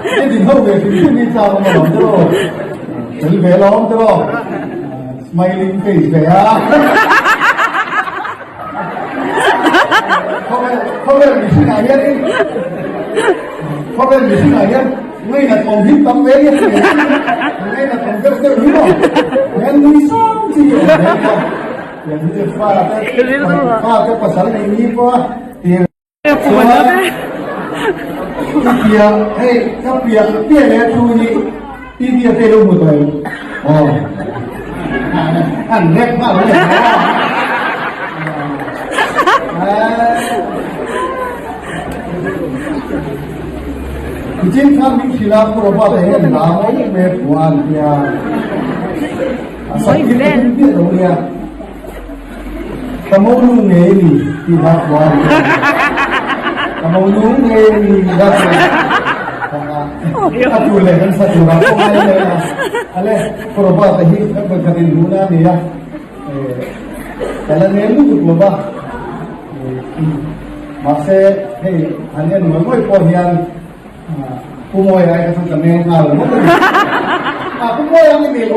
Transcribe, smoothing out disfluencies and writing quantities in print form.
cái gì không về thì đi sao mà làm cho rồi về lắm cho rồi smiling face về à không phải bị sinh này đi không phải bị sinh này nhé ngay là còn hít tắm bé nhé ngay là còn cái đúng không em nghĩ sao gì vậy yang itu pha cái pasal ini qua thì dia hey tapi yang dia lihat tu ni dia terus betul oh aneh banget Jin kami khilaf berobat dengan nama Puan dia asal kita dia tahu dia kamu ni tidak Puan kamu ni tidak aku lekan satu orang ale berobat ini berkatin guna dia kalau ni lu berobat masih hey hanya mengoy pohon kumoy ay kasang kami ngal mo kumoy ang hindi ko